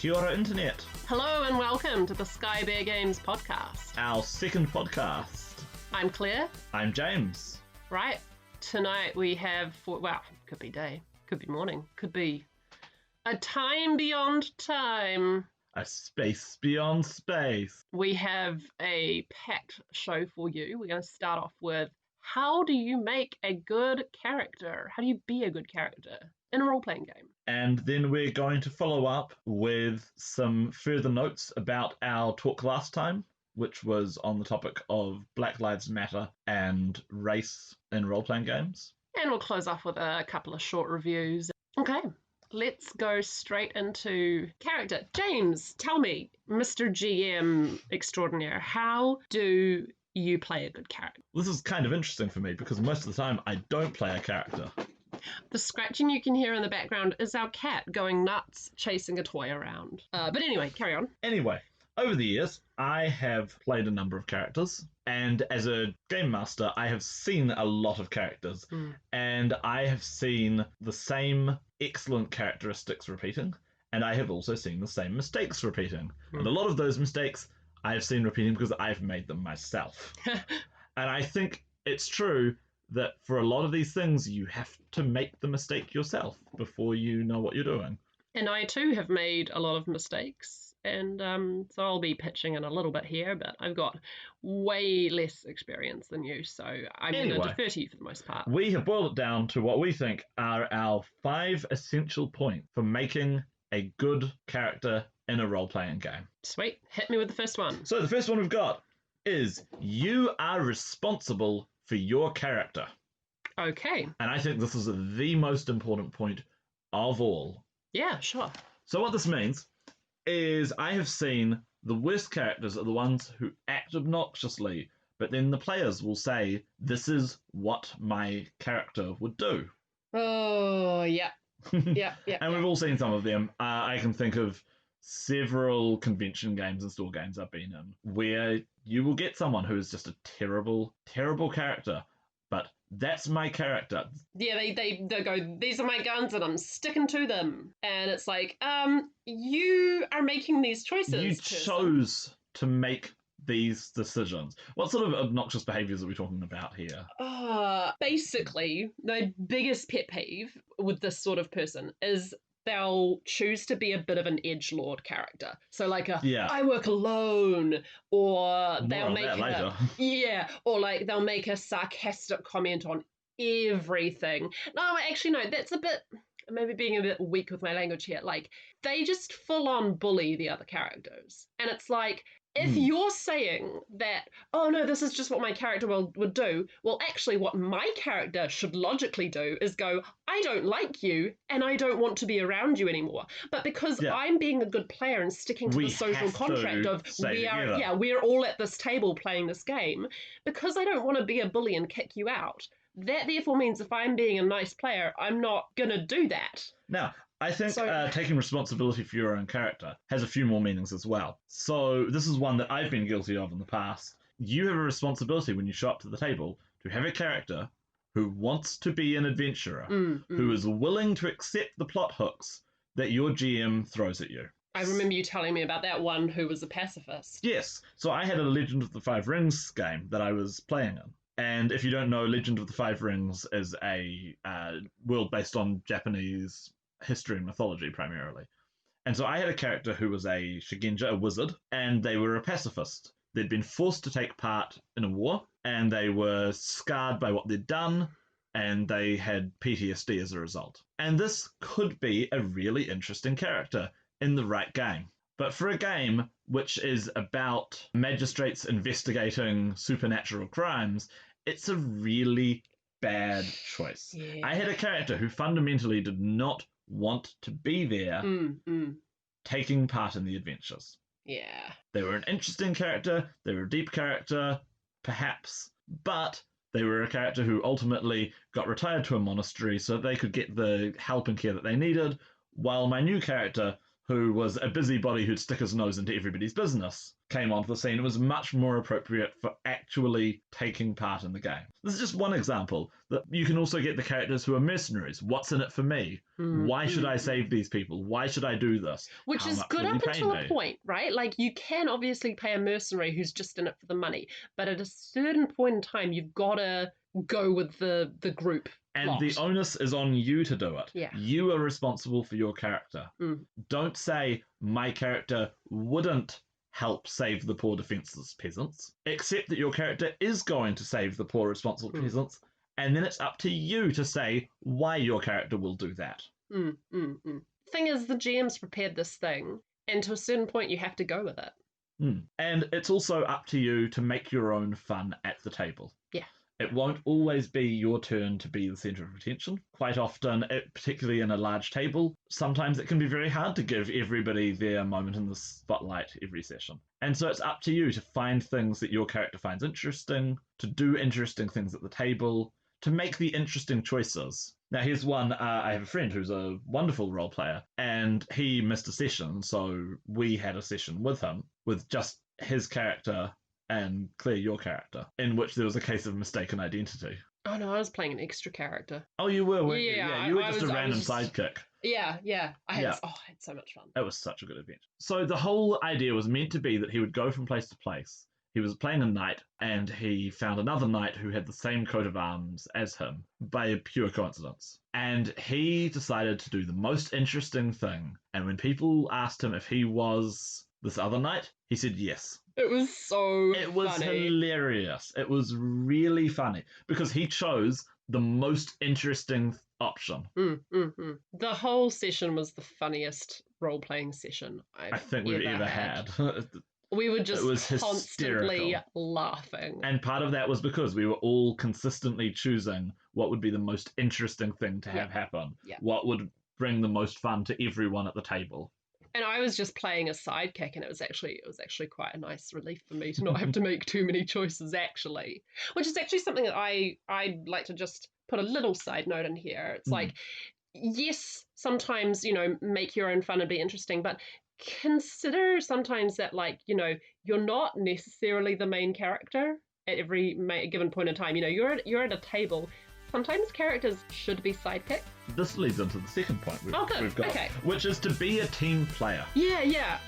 Kia ora, Internet. Hello and welcome to the Sky Bear Games podcast. Our second podcast. I'm Claire. I'm James. Right, tonight we have, could be day, could be morning, could be a time beyond time. A space beyond space. We have a packed show for you. We're going to start off with, how do you make a good character? How do you be a good character in a role-playing game? And then we're going to follow up with some further notes about our talk last time, which was on the topic of Black Lives Matter and race in role-playing games. And we'll close off with a couple of short reviews. Okay, let's go straight into character. James, tell me, Mr. GM extraordinaire, how do you play a good character? This is kind of interesting for me because most of the time I don't play a character. The scratching you can hear in the background is our cat going nuts, chasing a toy around. But anyway, carry on. Anyway, over the years, I have played a number of characters, and as a game master, I have seen a lot of characters, and I have seen the same excellent characteristics repeating, and I have also seen the same mistakes repeating. And a lot of those mistakes I have seen repeating because I've made them myself. And I think it's true that for a lot of these things, you have to make the mistake yourself before you know what you're doing. And I too have made a lot of mistakes, and so I'll be pitching in a little bit here, but I've got way less experience than you, so I'm going to defer to you for the most part. We have boiled it down to what we think are our 5 essential points for making a good character in a role-playing game. Sweet. Hit me with the first one. So the first one we've got is you are responsible for your character. Okay. And I think this is the most important point of all. Yeah, sure. So what this means is I have seen the worst characters are the ones who act obnoxiously, but then the players will say, this is what my character would do. Oh, yeah. Yeah. And we've all seen some of them. I can think of several convention games and store games I've been in where you will get someone who is just a terrible, terrible character, but that's my character. Yeah, they go, these are my guns and I'm sticking to them. And it's like, you are making these choices. You chose to make these decisions. What sort of obnoxious behaviours are we talking about here? Basically, the biggest pet peeve with this sort of person is they'll choose to be a bit of an edgelord character. So like I work alone, or they'll they'll make a sarcastic comment on everything. No, actually no, that's a bit, maybe being a bit weak with my language here. Like, they just full on bully the other characters. And it's like, if you're saying that, oh no, this is just what my character would do, well, actually what my character should logically do is go, I don't like you and I don't want to be around you anymore. But because I'm being a good player and sticking to the social contract of we're all at this table playing this game, because I don't want to be a bully and kick you out, that therefore means if I'm being a nice player, I'm not going to do that. Now, I think taking responsibility for your own character has a few more meanings as well. So this is one that I've been guilty of in the past. You have a responsibility when you show up to the table to have a character who wants to be an adventurer, who is willing to accept the plot hooks that your GM throws at you. I remember you telling me about that one who was a pacifist. Yes. So I had a Legend of the Five Rings game that I was playing in. And if you don't know, Legend of the Five Rings is a world based on Japanese history and mythology primarily. And so I had a character who was a Shigenja, a wizard, and they were a pacifist. They'd been forced to take part in a war, and they were scarred by what they'd done, and they had PTSD as a result. And this could be a really interesting character in the right game. But for a game which is about magistrates investigating supernatural crimes, it's a really bad choice. Yeah. I had a character who fundamentally did not want to be there taking part in the adventures. Yeah. They were an interesting character, they were a deep character, perhaps, but they were a character who ultimately got retired to a monastery so they could get the help and care that they needed, while my new character who was a busybody who'd stick his nose into everybody's business, came onto the scene. It was much more appropriate for actually taking part in the game. This is just one example. That you can also get the characters who are mercenaries. What's in it for me? Why should I save these people? Why should I do this? Which is good up until a point, right? Like, you can obviously pay a mercenary who's just in it for the money, but at a certain point in time, you've got to go with the group. And plot. the onus is on you to do it. Yeah. You are responsible for your character. Don't say, my character wouldn't help save the poor defenseless peasants. Accept that your character is going to save the poor responsible peasants, and then it's up to you to say why your character will do that. Thing is, the GM's prepared this thing, and to a certain point, you have to go with it. And it's also up to you to make your own fun at the table. Yeah. It won't always be your turn to be the centre of attention. Quite often, particularly in a large table, sometimes it can be very hard to give everybody their moment in the spotlight every session. And so it's up to you to find things that your character finds interesting, to do interesting things at the table, to make the interesting choices. Now, here's one. I have a friend who's a wonderful role player, and he missed a session, so we had a session with him, with just his character and Claire, your character, in which there was a case of mistaken identity. Oh no, I was playing an extra character. Oh, you were, weren't you? Yeah, you were just a random sidekick. Yeah. I had so much fun. It was such a good event. So the whole idea was meant to be that he would go from place to place. He was playing a knight, and he found another knight who had the same coat of arms as him, by a pure coincidence. And he decided to do the most interesting thing. And when people asked him if he was this other knight, he said yes. It was so It was funny. hilarious. It was really funny because he chose the most interesting option. The whole session was the funniest role-playing session I think we've ever had. We were just constantly hysterical. laughing. And part of that was because we were all consistently choosing what would be the most interesting thing to have happen. Yeah. What would bring the most fun to everyone at the table. And I was just playing a sidekick, and it was actually quite a nice relief for me to not have to make too many choices, actually. Which is actually something that I'd like to just put a little side note in here. It's like, yes, sometimes, make your own fun and be interesting, but consider sometimes that, like, you're not necessarily the main character at every given point in time. You're at a table. Sometimes characters should be sidekicks. This leads into the second point we've got, Okay. which is to be a team player. Yeah.